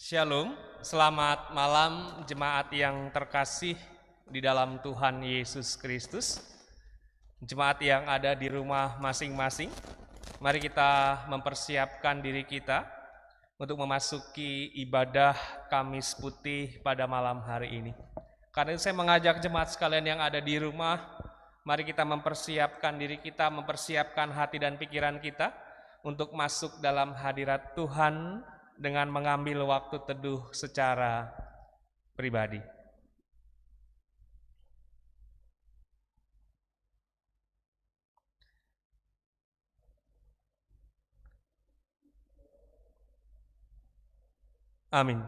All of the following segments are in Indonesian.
Shalom, selamat malam jemaat yang terkasih di dalam Tuhan Yesus Kristus. Jemaat yang ada di rumah masing-masing, mari kita mempersiapkan diri kita untuk memasuki ibadah Kamis Putih pada malam hari ini. Karena itu saya mengajak jemaat sekalian yang ada di rumah, mari kita mempersiapkan diri kita, mempersiapkan hati dan pikiran kita untuk masuk dalam hadirat Tuhan dengan mengambil waktu teduh secara pribadi. Amin.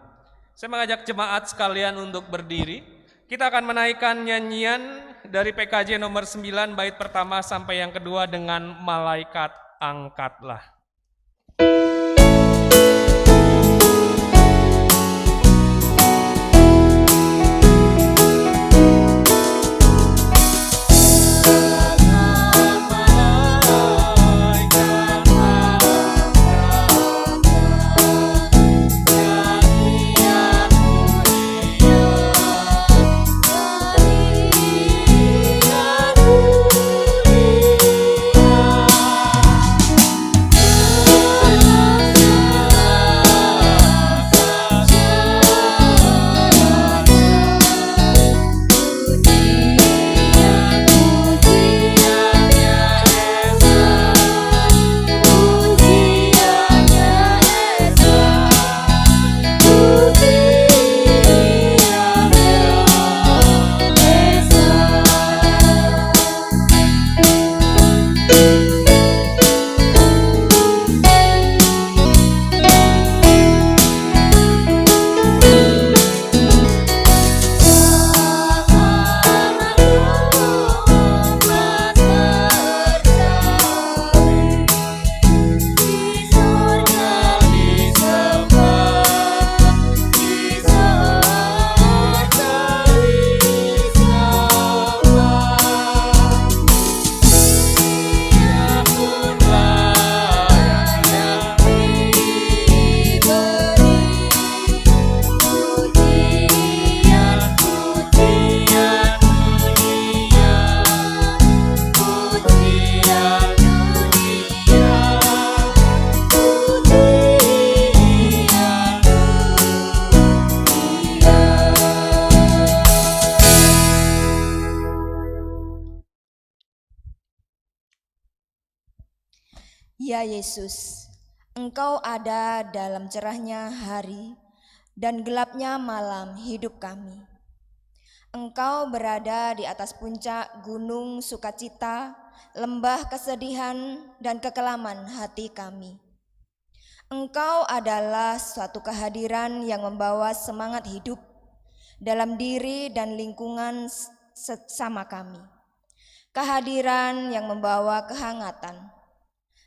Saya mengajak jemaat sekalian untuk berdiri. Kita akan menaikkan nyanyian dari PKJ nomor 9 bait pertama sampai yang kedua dengan Malaikat Angkatlah. Ya Yesus, Engkau ada dalam cerahnya hari dan gelapnya malam hidup kami. Engkau berada di atas puncak gunung sukacita, lembah kesedihan dan kekelaman hati kami. Engkau adalah suatu kehadiran yang membawa semangat hidup dalam diri dan lingkungan sesama kami. Kehadiran yang membawa kehangatan,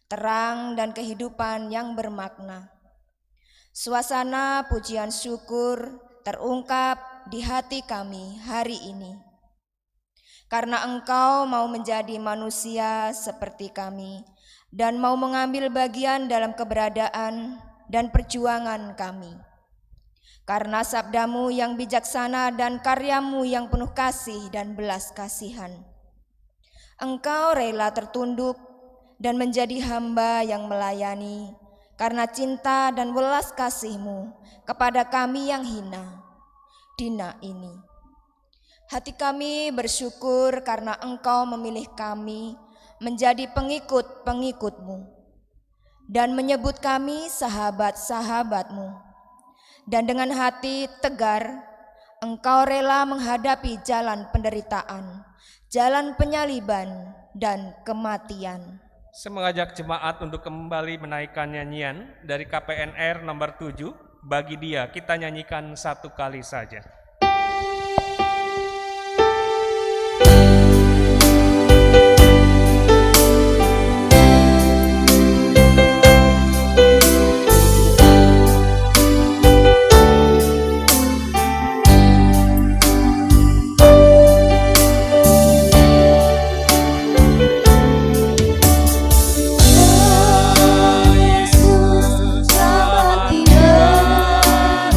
terang dan kehidupan yang bermakna. Suasana pujian syukur terungkap di hati kami hari ini. Karena Engkau mau menjadi manusia seperti kami dan mau mengambil bagian dalam keberadaan dan perjuangan kami. Karena sabdamu yang bijaksana dan karyamu yang penuh kasih dan belas kasihan. Engkau rela tertunduk dan menjadi hamba yang melayani karena cinta dan welas kasih-Mu kepada kami yang hina, dina ini. Hati kami bersyukur karena Engkau memilih kami menjadi pengikut-pengikut-Mu dan menyebut kami sahabat-sahabat-Mu. Dan dengan hati tegar, Engkau rela menghadapi jalan penderitaan, jalan penyaliban dan kematian. Saya mengajak jemaat untuk kembali menaikkan nyanyian dari KPNR nomor 7, Bagi Dia. Kita nyanyikan satu kali saja. Yesus, selamat tinggal.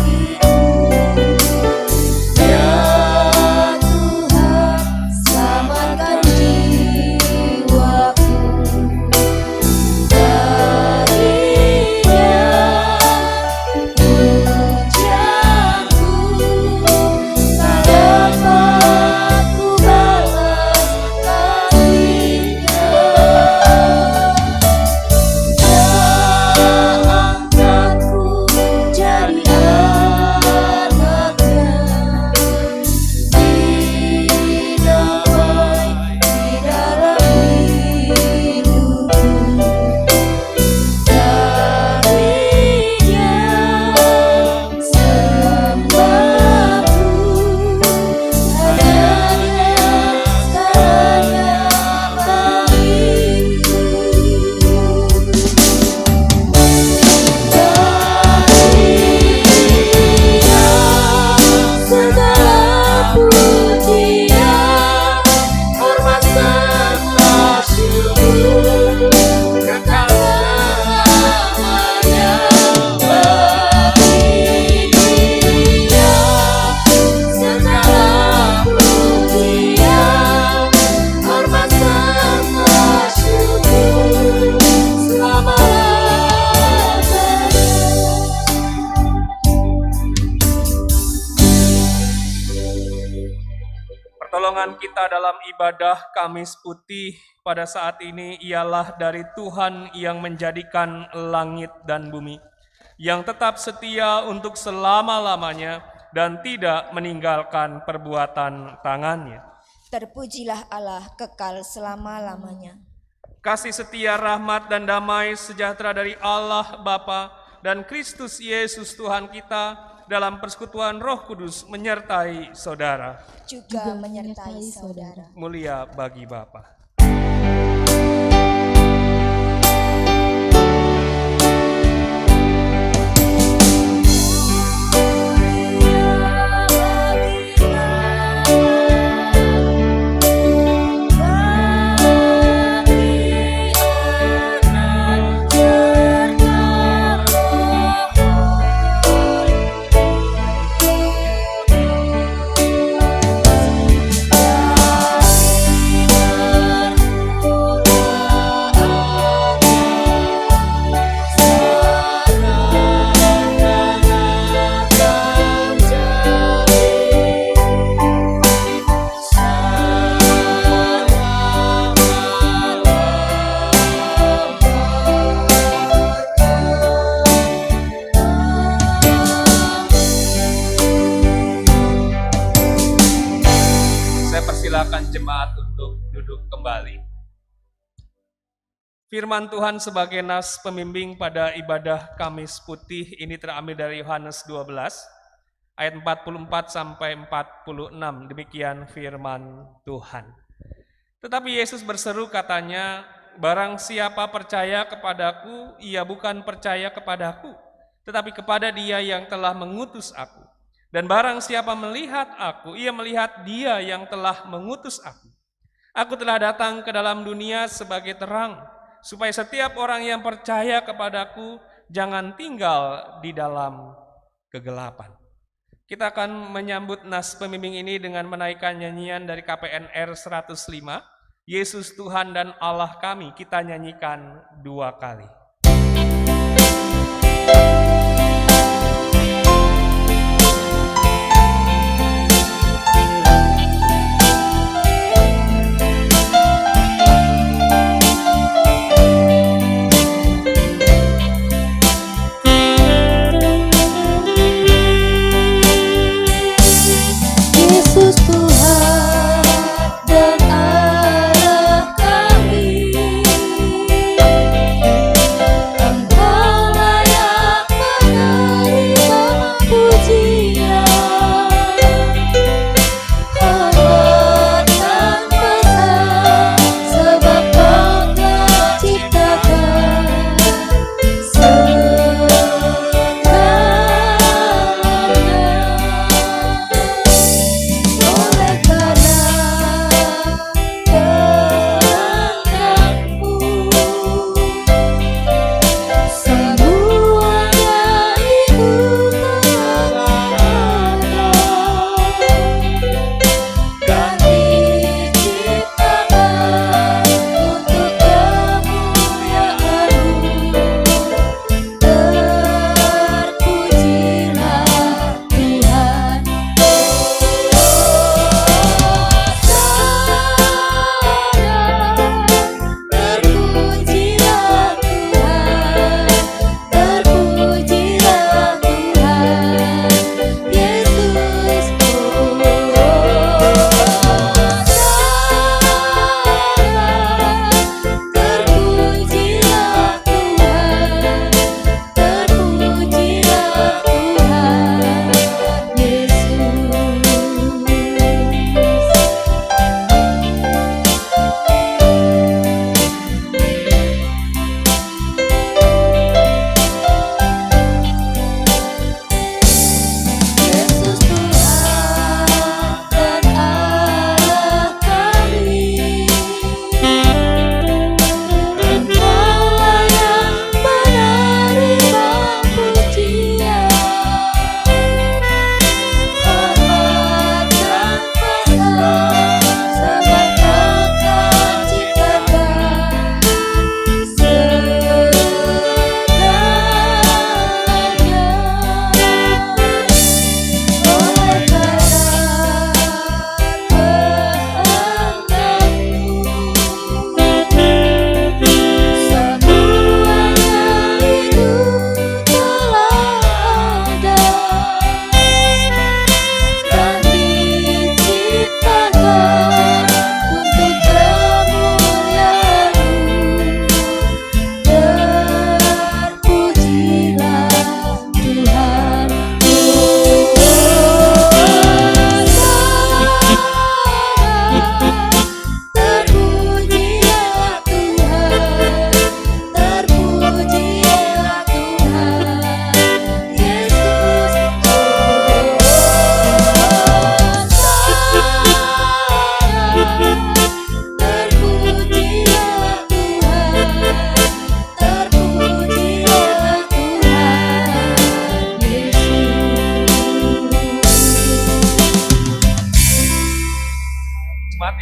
Tujuan kita dalam ibadah Kamis Putih pada saat ini ialah dari Tuhan yang menjadikan langit dan bumi, yang tetap setia untuk selama-lamanya dan tidak meninggalkan perbuatan tangannya. Terpujilah Allah kekal selama-lamanya. Kasih setia, rahmat, dan damai sejahtera dari Allah Bapa dan Kristus Yesus Tuhan kita dalam persekutuan Roh Kudus menyertai saudara. Juga menyertai saudara. Mulia bagi Bapa. Silakan jemaat untuk duduk kembali. Firman Tuhan sebagai nas pembimbing pada ibadah Kamis Putih ini terambil dari Yohanes 12 ayat 44 sampai 46. Demikian firman Tuhan. Tetapi Yesus berseru katanya, barang siapa percaya kepadaku, ia bukan percaya kepadaku, tetapi kepada Dia yang telah mengutus aku. Dan barang siapa melihat aku, ia melihat Dia yang telah mengutus aku. Aku telah datang ke dalam dunia sebagai terang, supaya setiap orang yang percaya kepadaku jangan tinggal di dalam kegelapan. Kita akan menyambut nas pembimbing ini dengan menaikkan nyanyian dari KPNR 105, Yesus Tuhan dan Allah kami. Kita nyanyikan 2 kali.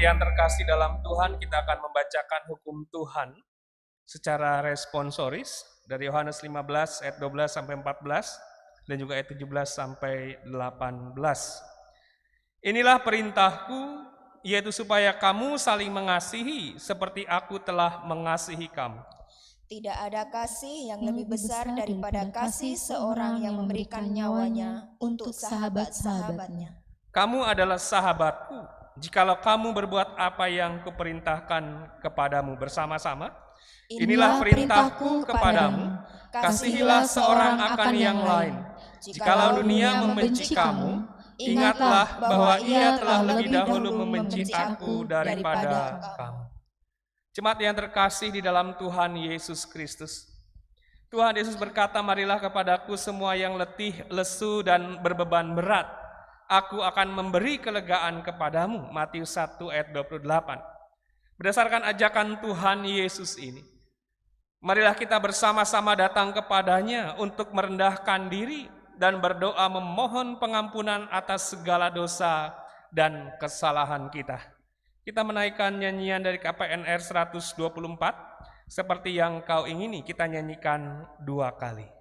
yang terkasih dalam Tuhan, kita akan membacakan hukum Tuhan secara responsoris dari Yohanes 15 ayat 12 sampai 14 dan juga ayat 17 sampai 18. Inilah perintahku, yaitu supaya kamu saling mengasihi seperti aku telah mengasihi kamu. Tidak ada kasih yang lebih besar daripada kasih seorang yang memberikan nyawanya untuk sahabat-sahabatnya. Kamu adalah sahabatku, jikalau kamu berbuat apa yang kuperintahkan kepadamu bersama-sama. Inilah perintahku kepadamu, kasihilah seorang akan yang lain. Jikalau dunia membenci kamu, ingatlah bahwa ia telah lebih dahulu membenci aku daripada kamu. Jemaat yang terkasih di dalam Tuhan Yesus Kristus, Tuhan Yesus berkata, marilah kepadaku semua yang letih, lesu, dan berbeban berat. Aku akan memberi kelegaan kepadamu. Matius 1 ayat 28. Berdasarkan ajakan Tuhan Yesus ini, marilah kita bersama-sama datang kepadanya untuk merendahkan diri dan berdoa memohon pengampunan atas segala dosa dan kesalahan kita. Kita menaikkan nyanyian dari KPNR 124, seperti yang kau ingini, kita nyanyikan 2 kali.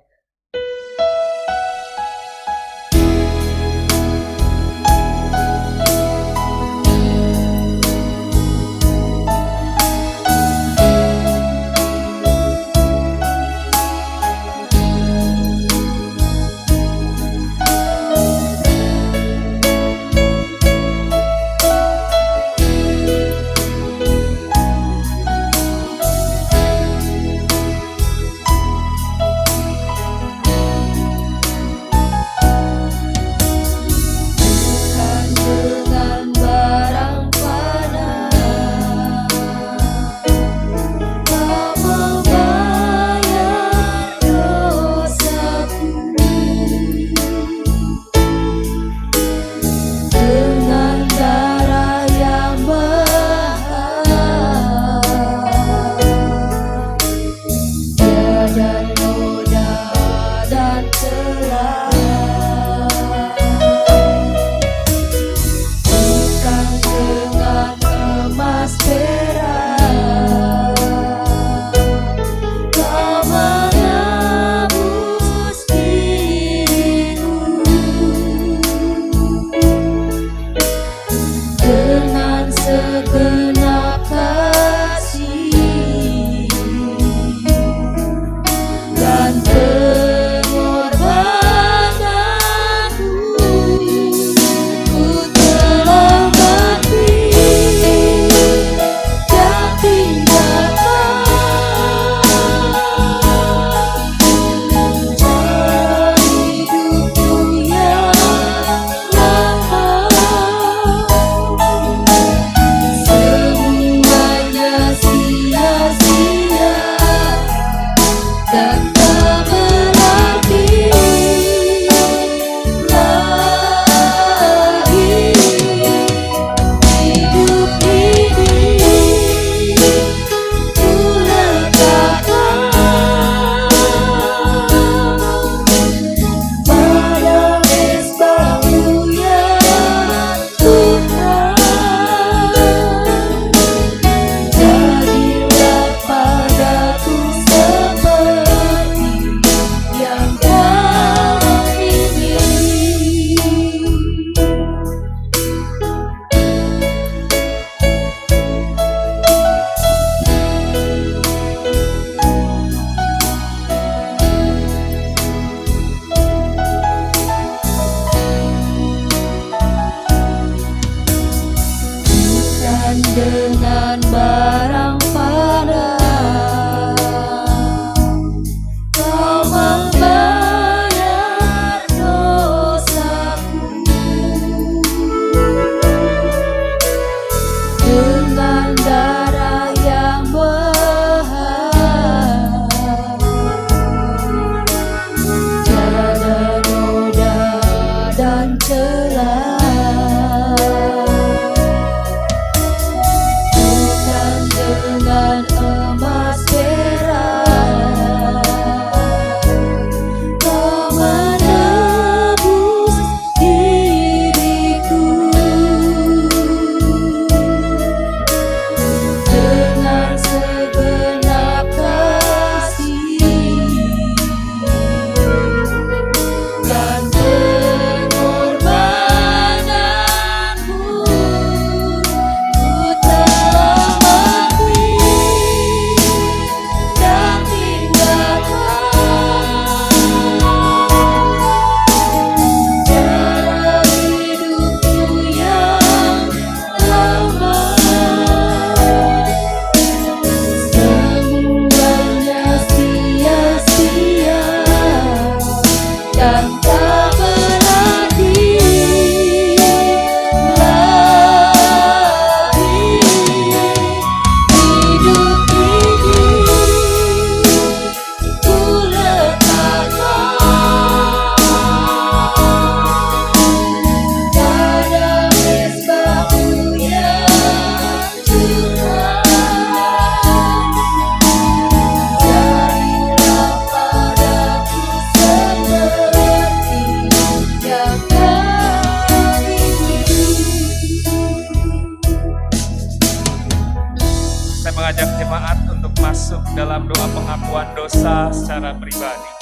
pengakuan dosa secara pribadi.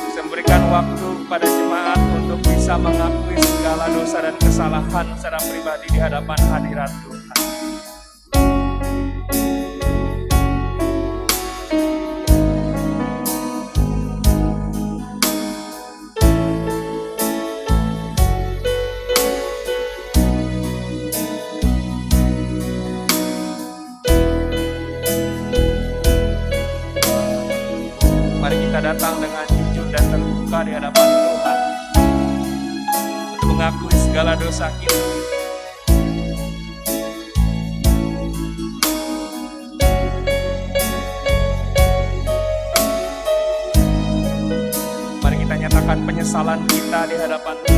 Saya memberikan waktu kepada jemaat untuk bisa mengakui segala dosa dan kesalahan secara pribadi di hadapan hadirat Tuhan. Mari kita datang dengan jujur dan terbuka di hadapan Tuhan untuk mengakui segala dosa kita. Mari kita nyatakan penyesalan kita di hadapan Tuhan.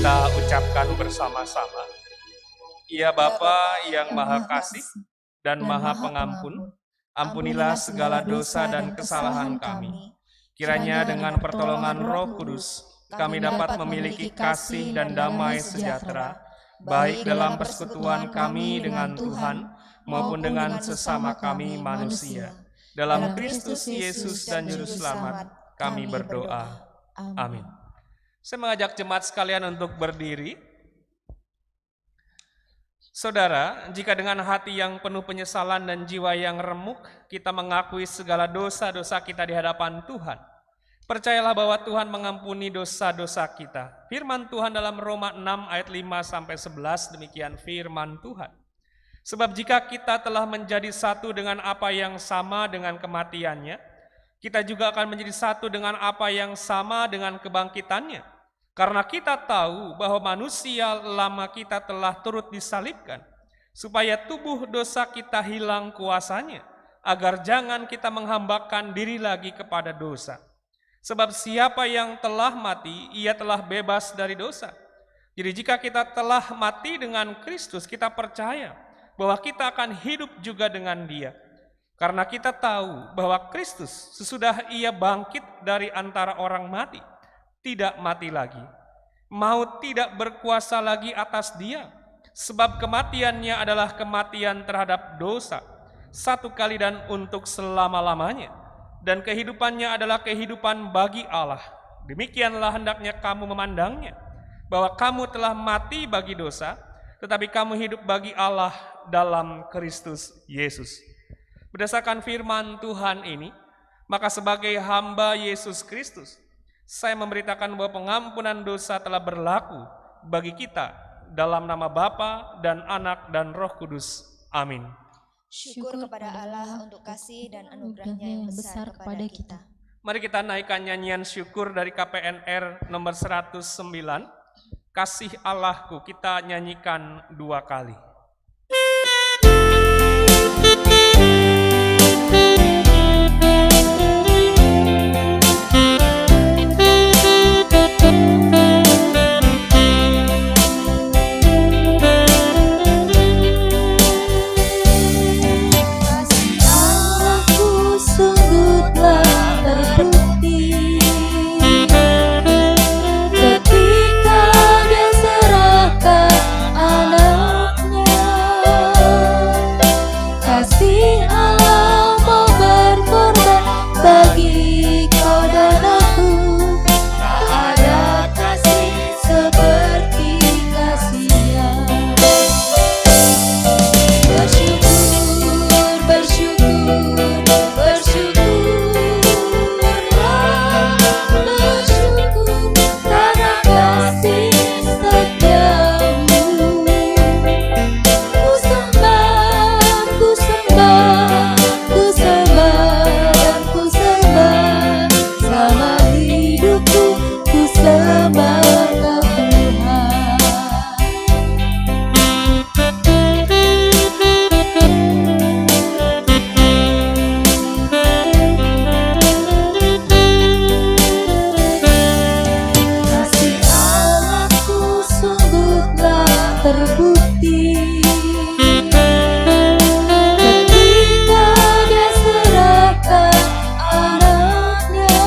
Kita ucapkan bersama-sama. Ya Bapa yang Maha Kasih dan Maha Pengampun, ampunilah segala dosa dan kesalahan kami. Kiranya dengan pertolongan Roh Kudus, kami dapat memiliki kasih dan damai sejahtera, baik dalam persekutuan kami dengan Tuhan maupun dengan sesama kami manusia. Dalam Kristus Yesus dan Juru Selamat, kami berdoa. Amin. Saya mengajak jemaat sekalian untuk berdiri. Saudara, jika dengan hati yang penuh penyesalan dan jiwa yang remuk, kita mengakui segala dosa-dosa kita di hadapan Tuhan, percayalah bahwa Tuhan mengampuni dosa-dosa kita. Firman Tuhan dalam Roma 6 ayat 5-11, demikian firman Tuhan. Sebab jika kita telah menjadi satu dengan apa yang sama dengan kematiannya, kita juga akan menjadi satu dengan apa yang sama dengan kebangkitannya. Karena kita tahu bahwa manusia lama kita telah turut disalibkan, supaya tubuh dosa kita hilang kuasanya, agar jangan kita menghambakan diri lagi kepada dosa. Sebab siapa yang telah mati, ia telah bebas dari dosa. Jadi jika kita telah mati dengan Kristus, kita percaya bahwa kita akan hidup juga dengan Dia. Karena kita tahu bahwa Kristus sesudah Ia bangkit dari antara orang mati, tidak mati lagi. Maut tidak berkuasa lagi atas Dia, sebab kematiannya adalah kematian terhadap dosa, satu kali dan untuk selama-lamanya. Dan kehidupannya adalah kehidupan bagi Allah. Demikianlah hendaknya kamu memandangnya, bahwa kamu telah mati bagi dosa, tetapi kamu hidup bagi Allah dalam Kristus Yesus. Berdasarkan firman Tuhan ini, maka sebagai hamba Yesus Kristus, saya memberitakan bahwa pengampunan dosa telah berlaku bagi kita dalam nama Bapa dan Anak dan Roh Kudus. Amin. Syukur kepada Allah untuk kasih dan anugerahnya yang besar kepada kita. Mari kita naikkan nyanyian syukur dari KPNR nomor 109. Kasih Allahku, kita nyanyikan 2 kali. Ketika Dia serahkan anaknya terbukti ketika Dia serahkan anaknya.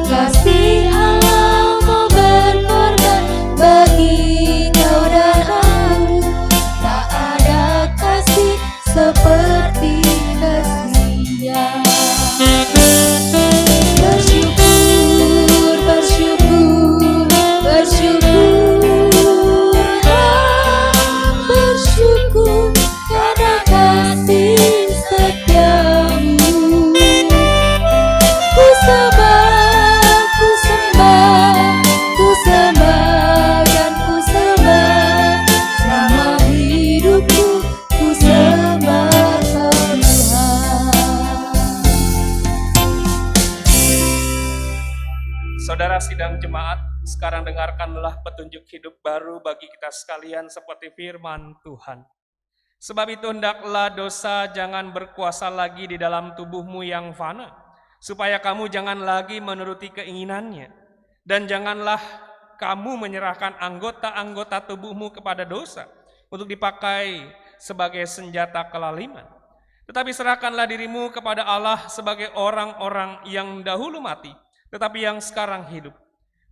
Kasih Allah mau berkorban bagi kau dan aku. Tak ada kasih seperti kasih-Nya. Bersyukur, bersyukur, bersyukur, bersyukur karena kasih setiamu. Ku sembah, ku sembah, ku sembah dan ku sembah. Selama hidupku ku sembah Tuhan. Saudara sidang jemaat, sekarang dengarkanlah petunjuk hidup baru bagi kita sekalian seperti firman Tuhan. Sebab itu hendaklah dosa jangan berkuasa lagi di dalam tubuhmu yang fana, supaya kamu jangan lagi menuruti keinginannya. Dan janganlah kamu menyerahkan anggota-anggota tubuhmu kepada dosa untuk dipakai sebagai senjata kelaliman. Tetapi serahkanlah dirimu kepada Allah sebagai orang-orang yang dahulu mati, tetapi yang sekarang hidup.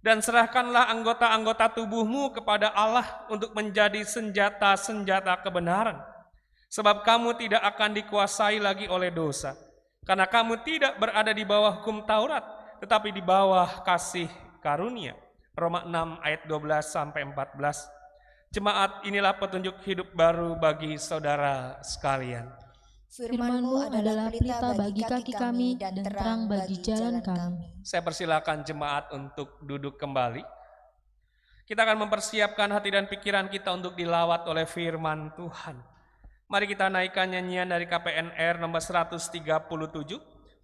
Dan serahkanlah anggota-anggota tubuhmu kepada Allah untuk menjadi senjata-senjata kebenaran. Sebab kamu tidak akan dikuasai lagi oleh dosa, karena kamu tidak berada di bawah hukum Taurat, tetapi di bawah kasih karunia. Roma 6 ayat 12-14. Jemaat, inilah petunjuk hidup baru bagi saudara sekalian. Firman-Mu adalah pelita bagi kaki kami dan terang bagi jalan kami. Saya persilakan jemaat untuk duduk kembali. Kita akan mempersiapkan hati dan pikiran kita untuk dilawat oleh firman Tuhan. Mari kita naikkan nyanyian dari KPNR nomor 137.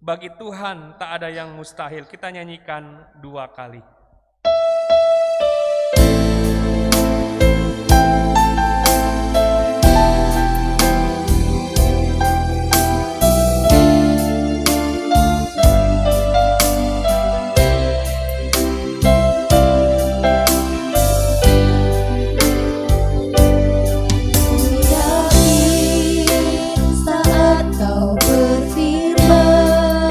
Bagi Tuhan tak ada yang mustahil. Kita nyanyikan 2 kali. Saat kau berfirman,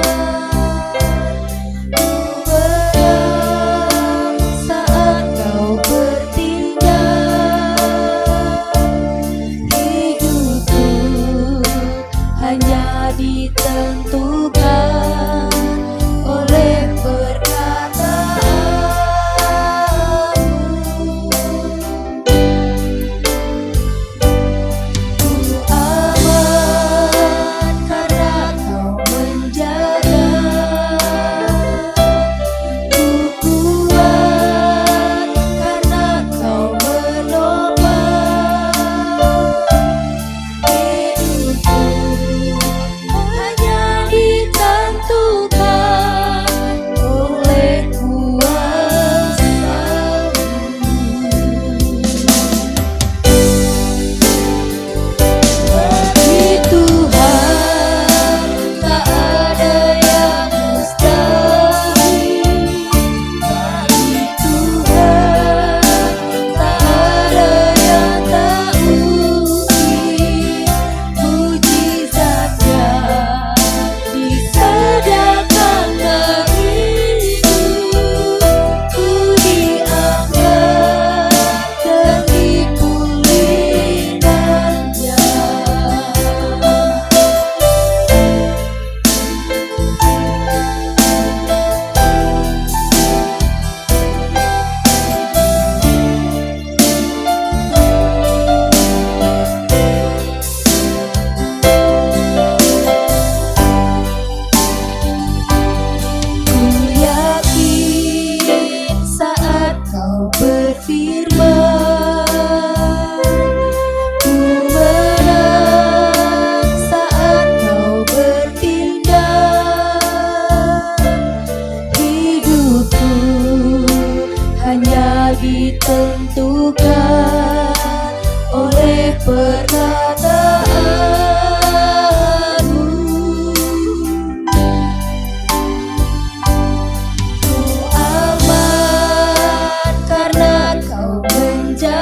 Ku aman karena Kau menjaga.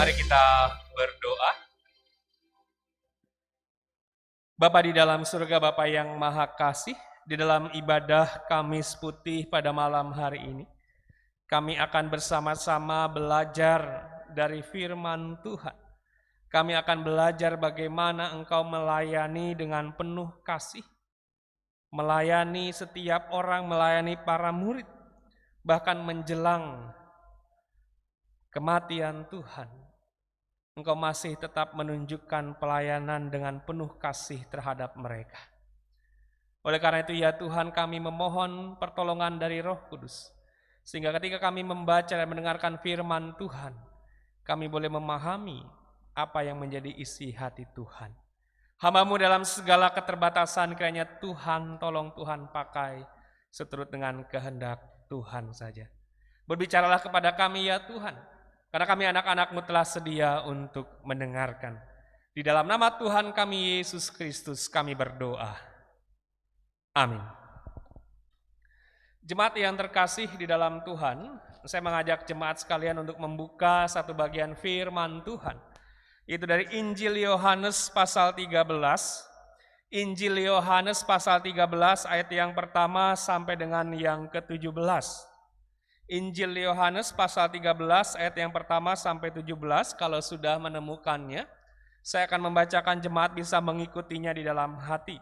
Mari kita berdoa. Bapa di dalam surga, Bapa yang maha kasih, di dalam ibadah Kamis Putih pada malam hari ini, kami akan bersama-sama belajar dari firman Tuhan. Kami akan belajar bagaimana Engkau melayani dengan penuh kasih, melayani setiap orang, melayani para murid, bahkan menjelang kematian Tuhan. Engkau masih tetap menunjukkan pelayanan dengan penuh kasih terhadap mereka. Oleh karena itu ya Tuhan, kami memohon pertolongan dari Roh Kudus, sehingga ketika kami membaca dan mendengarkan firman Tuhan, kami boleh memahami apa yang menjadi isi hati Tuhan. Hamba-Mu dalam segala keterbatasan, kiranya Tuhan tolong Tuhan pakai seturut dengan kehendak Tuhan saja. Berbicaralah kepada kami ya Tuhan, karena kami anak-anak-Mu telah sedia untuk mendengarkan. Di dalam nama Tuhan kami Yesus Kristus kami berdoa. Amin. Jemaat yang terkasih di dalam Tuhan, saya mengajak jemaat sekalian untuk membuka satu bagian firman Tuhan. Itu dari Injil Yohanes pasal 13. Injil Yohanes pasal 13 ayat yang pertama sampai dengan yang ke-17. Injil Yohanes pasal 13 ayat yang pertama sampai 17, kalau sudah menemukannya, saya akan membacakan, jemaat bisa mengikutinya di dalam hati.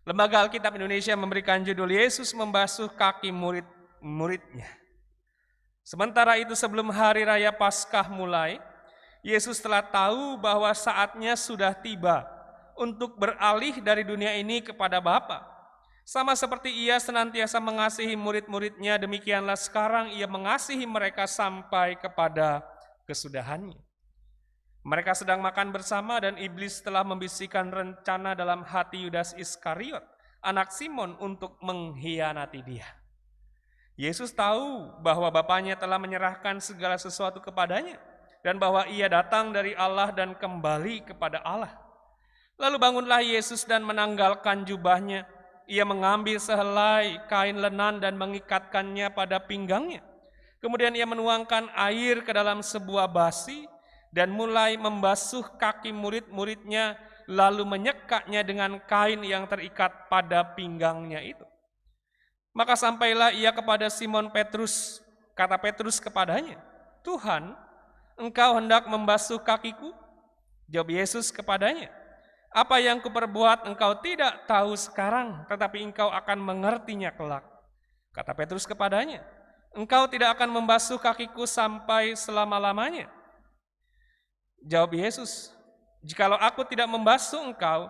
Lembaga Alkitab Indonesia memberikan judul Yesus membasuh kaki murid-muridnya. Sementara itu sebelum hari raya Paskah mulai, Yesus telah tahu bahwa saatnya sudah tiba untuk beralih dari dunia ini kepada Bapa. Sama seperti Ia senantiasa mengasihi murid-muridnya, demikianlah sekarang Ia mengasihi mereka sampai kepada kesudahannya. Mereka sedang makan bersama dan iblis telah membisikkan rencana dalam hati Yudas Iskariot, anak Simon, untuk mengkhianati Dia. Yesus tahu bahwa Bapanya telah menyerahkan segala sesuatu kepadanya dan bahwa Ia datang dari Allah dan kembali kepada Allah. Lalu bangunlah Yesus dan menanggalkan jubahnya. Ia mengambil sehelai kain lenan dan mengikatkannya pada pinggangnya. Kemudian ia menuangkan air ke dalam sebuah basi dan mulai membasuh kaki murid-muridnya, lalu menyekaknya dengan kain yang terikat pada pinggangnya itu. Maka sampailah ia kepada Simon Petrus. Kata Petrus kepadanya, "Tuhan, Engkau hendak membasuh kakiku?" Jawab Yesus kepadanya, "Apa yang kuperbuat engkau tidak tahu sekarang, tetapi engkau akan mengertinya kelak." Kata Petrus kepadanya, "Engkau tidak akan membasuh kakiku sampai selama-lamanya." Jawab Yesus, "Jikalau aku tidak membasuh engkau,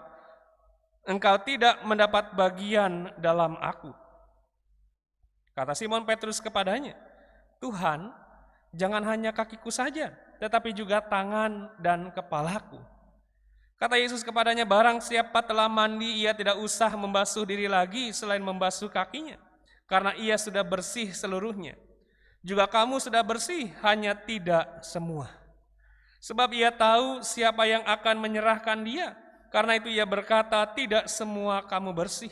engkau tidak mendapat bagian dalam aku." Kata Simon Petrus kepadanya, "Tuhan, jangan hanya kakiku saja, tetapi juga tangan dan kepalaku." Kata Yesus kepadanya, "Barang siapa telah mandi, ia tidak usah membasuh diri lagi selain membasuh kakinya, karena ia sudah bersih seluruhnya. Juga kamu sudah bersih, hanya tidak semua. Sebab ia tahu siapa yang akan menyerahkan dia, karena itu ia berkata, tidak semua kamu bersih."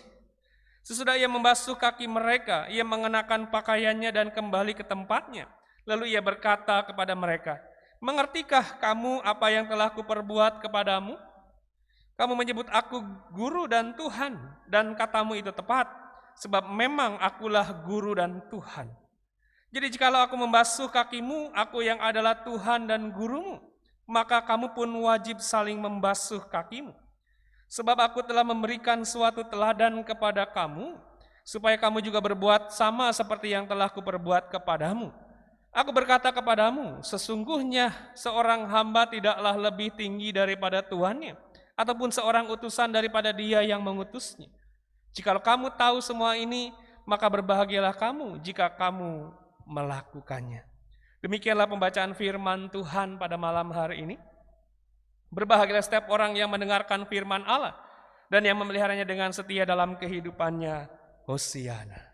Sesudah ia membasuh kaki mereka, ia mengenakan pakaiannya dan kembali ke tempatnya. Lalu ia berkata kepada mereka, "Mengertikah kamu apa yang telah kuperbuat kepadamu? Kamu menyebut aku guru dan Tuhan, dan katamu itu tepat, sebab memang akulah guru dan Tuhan. Jadi jikalau aku membasuh kakimu, aku yang adalah Tuhan dan gurumu, maka kamu pun wajib saling membasuh kakimu. Sebab aku telah memberikan suatu teladan kepada kamu, supaya kamu juga berbuat sama seperti yang telah kuperbuat kepadamu. Aku berkata kepadamu, sesungguhnya seorang hamba tidaklah lebih tinggi daripada tuannya, ataupun seorang utusan daripada dia yang mengutusnya. Jikalau kamu tahu semua ini, maka berbahagialah kamu jika kamu melakukannya." Demikianlah pembacaan firman Tuhan pada malam hari ini. Berbahagialah setiap orang yang mendengarkan firman Allah dan yang memeliharanya dengan setia dalam kehidupannya. Hosiana.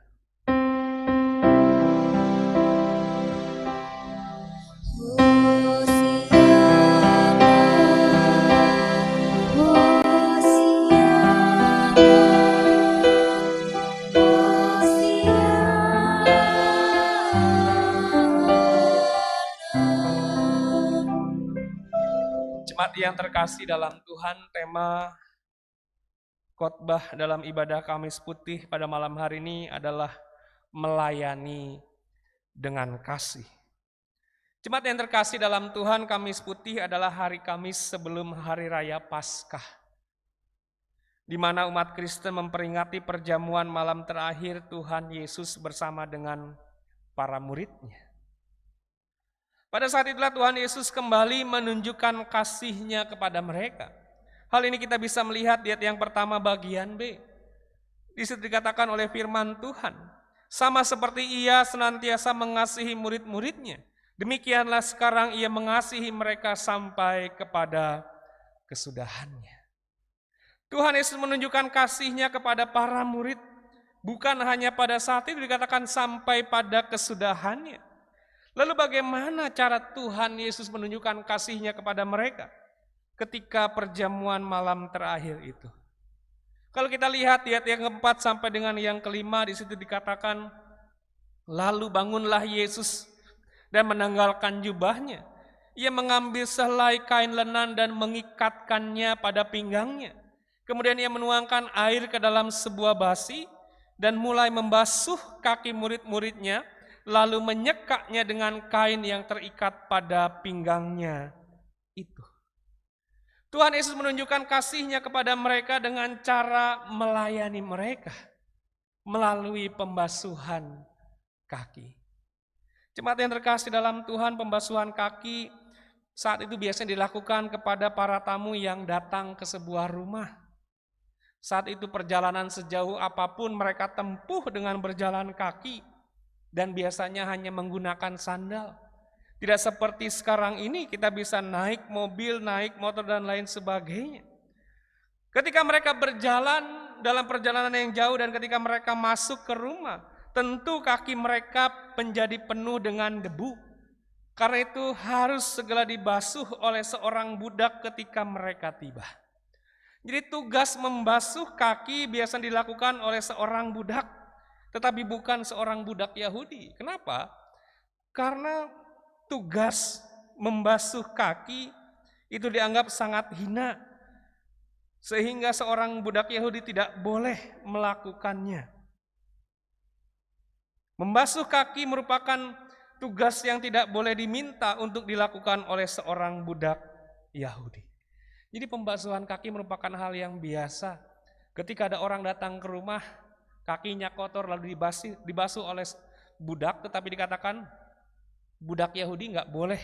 Jemaat yang terkasih dalam Tuhan, tema khotbah dalam ibadah Kamis Putih pada malam hari ini adalah melayani dengan kasih. Jemaat yang terkasih dalam Tuhan, Kamis Putih adalah hari Kamis sebelum hari raya Paskah, di mana umat Kristen memperingati perjamuan malam terakhir Tuhan Yesus bersama dengan para muridnya. Pada saat itulah Tuhan Yesus kembali menunjukkan kasih-Nya kepada mereka. Hal ini kita bisa melihat di ayat yang pertama bagian B. Di situ dikatakan oleh firman Tuhan, sama seperti Ia senantiasa mengasihi murid-muridnya, demikianlah sekarang Ia mengasihi mereka sampai kepada kesudahannya. Tuhan Yesus menunjukkan kasih-Nya kepada para murid, bukan hanya pada saat itu dikatakan sampai pada kesudahannya. Lalu bagaimana cara Tuhan Yesus menunjukkan kasih-Nya kepada mereka ketika perjamuan malam terakhir itu? Kalau kita lihat di ayat yang keempat sampai dengan yang kelima, di situ dikatakan, lalu bangunlah Yesus dan menanggalkan jubahnya. Ia mengambil sehelai kain lenan dan mengikatkannya pada pinggangnya. Kemudian ia menuangkan air ke dalam sebuah basi dan mulai membasuh kaki murid-muridnya, lalu menyekaknya dengan kain yang terikat pada pinggangnya itu. Tuhan Yesus menunjukkan kasih-Nya kepada mereka dengan cara melayani mereka melalui pembasuhan kaki. Jemaat yang terkasih dalam Tuhan, pembasuhan kaki saat itu biasanya dilakukan kepada para tamu yang datang ke sebuah rumah. Saat itu perjalanan sejauh apapun mereka tempuh dengan berjalan kaki dan biasanya hanya menggunakan sandal. Tidak seperti sekarang ini kita bisa naik mobil, naik motor dan lain sebagainya. Ketika mereka berjalan dalam perjalanan yang jauh dan ketika mereka masuk ke rumah, tentu kaki mereka menjadi penuh dengan debu. Karena itu harus segera dibasuh oleh seorang budak ketika mereka tiba. Jadi tugas membasuh kaki biasa dilakukan oleh seorang budak, tetapi bukan seorang budak Yahudi. Kenapa? Karena tugas membasuh kaki itu dianggap sangat hina, sehingga seorang budak Yahudi tidak boleh melakukannya. Membasuh kaki merupakan tugas yang tidak boleh diminta untuk dilakukan oleh seorang budak Yahudi. Jadi pembasuhan kaki merupakan hal yang biasa. Ketika ada orang datang ke rumah, kakinya kotor lalu dibasuh oleh budak, tetapi dikatakan budak Yahudi nggak boleh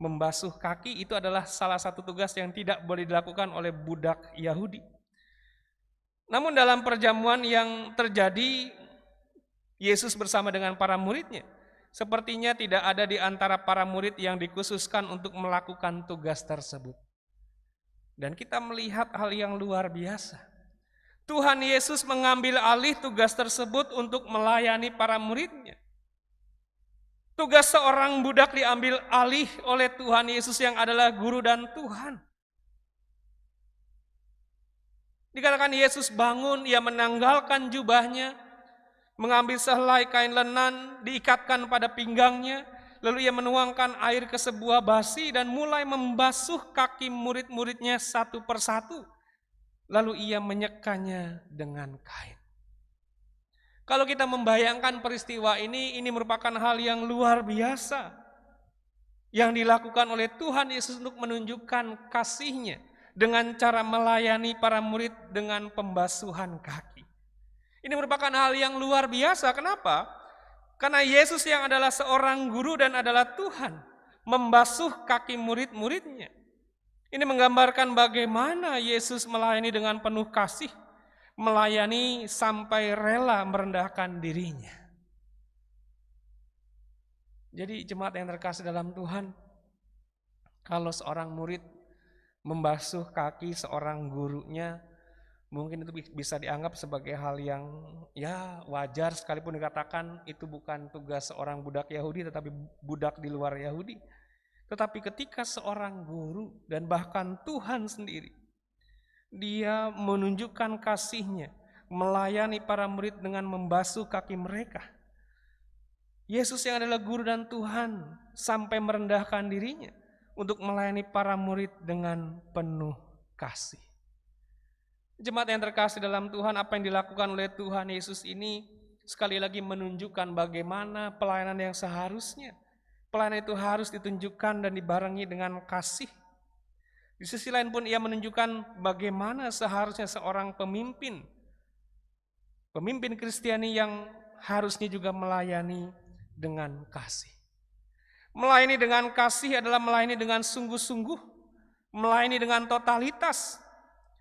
membasuh kaki. Itu adalah salah satu tugas yang tidak boleh dilakukan oleh budak Yahudi. Namun dalam perjamuan yang terjadi Yesus bersama dengan para muridnya, sepertinya tidak ada di antara para murid yang dikhususkan untuk melakukan tugas tersebut. Dan kita melihat hal yang luar biasa. Tuhan Yesus mengambil alih tugas tersebut untuk melayani para muridnya. Tugas seorang budak diambil alih oleh Tuhan Yesus yang adalah guru dan Tuhan. Dikatakan Yesus bangun, ia menanggalkan jubahnya, mengambil sehelai kain lenan, diikatkan pada pinggangnya, lalu ia menuangkan air ke sebuah basi dan mulai membasuh kaki murid-muridnya satu persatu. Lalu ia menyekanya dengan kain. Kalau kita membayangkan peristiwa ini merupakan hal yang luar biasa yang dilakukan oleh Tuhan Yesus untuk menunjukkan kasih-Nya dengan cara melayani para murid dengan pembasuhan kaki. Ini merupakan hal yang luar biasa. Kenapa? Karena Yesus yang adalah seorang guru dan adalah Tuhan membasuh kaki murid-muridnya. Ini menggambarkan bagaimana Yesus melayani dengan penuh kasih, melayani sampai rela merendahkan dirinya. Jadi jemaat yang terkasih dalam Tuhan, kalau seorang murid membasuh kaki seorang gurunya, mungkin itu bisa dianggap sebagai hal yang wajar, sekalipun dikatakan itu bukan tugas seorang budak Yahudi tetapi budak di luar Yahudi. Tetapi ketika seorang guru dan bahkan Tuhan sendiri, dia menunjukkan kasih-Nya, melayani para murid dengan membasuh kaki mereka. Yesus yang adalah guru dan Tuhan sampai merendahkan dirinya untuk melayani para murid dengan penuh kasih. Jemaat yang terkasih dalam Tuhan, apa yang dilakukan oleh Tuhan Yesus ini sekali lagi menunjukkan bagaimana pelayanan yang seharusnya. Pelayanan itu harus ditunjukkan dan dibarengi dengan kasih. Di sisi lain pun ia menunjukkan bagaimana seharusnya seorang pemimpin Kristiani yang harusnya juga melayani dengan kasih. Melayani dengan kasih adalah melayani dengan sungguh-sungguh, melayani dengan totalitas,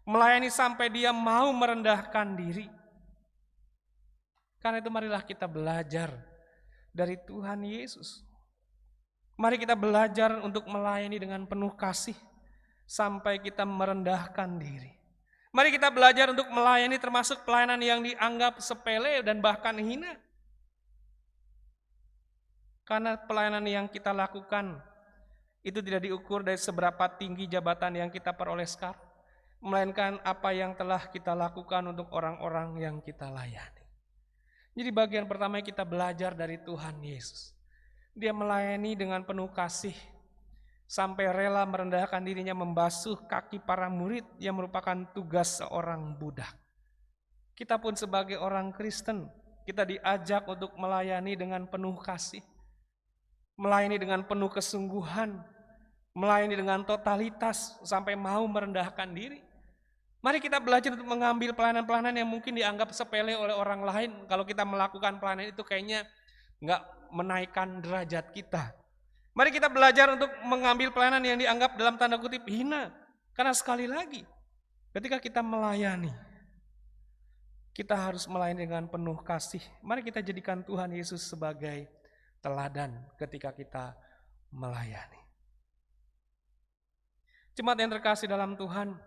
melayani sampai dia mau merendahkan diri. Karena itu marilah kita belajar dari Tuhan Yesus. Mari kita belajar untuk melayani dengan penuh kasih sampai kita merendahkan diri. Mari kita belajar untuk melayani termasuk pelayanan yang dianggap sepele dan bahkan hina. Karena pelayanan yang kita lakukan itu tidak diukur dari seberapa tinggi jabatan yang kita peroleh sekarang, melainkan apa yang telah kita lakukan untuk orang-orang yang kita layani. Jadi bagian pertama kita belajar dari Tuhan Yesus. Dia melayani dengan penuh kasih sampai rela merendahkan dirinya membasuh kaki para murid yang merupakan tugas seorang budak. Kita pun sebagai orang Kristen, kita diajak untuk melayani dengan penuh kasih, melayani dengan penuh kesungguhan, melayani dengan totalitas sampai mau merendahkan diri. Mari kita belajar untuk mengambil pelayanan-pelayanan yang mungkin dianggap sepele oleh orang lain. Kalau kita melakukan pelayanan itu kayaknya nggak menaikkan derajat kita. Mari kita belajar untuk mengambil pelayanan yang dianggap dalam tanda kutip hina. Karena sekali lagi, ketika kita melayani, kita harus melayani dengan penuh kasih. Mari kita jadikan Tuhan Yesus sebagai teladan ketika kita melayani. Jemaat yang terkasih dalam Tuhan,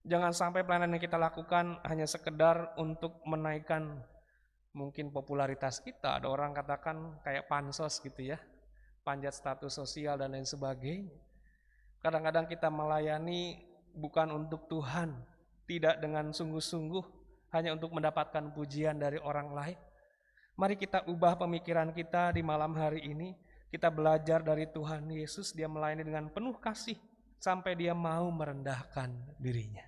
jangan sampai pelayanan yang kita lakukan hanya sekedar untuk menaikkan mungkin popularitas kita. Ada orang katakan kayak pansos gitu ya, panjat status sosial dan lain sebagainya. Kadang-kadang kita melayani bukan untuk Tuhan, tidak dengan sungguh-sungguh, hanya untuk mendapatkan pujian dari orang lain. Mari kita ubah pemikiran kita di malam hari ini. Kita belajar dari Tuhan Yesus, dia melayani dengan penuh kasih sampai dia mau merendahkan dirinya.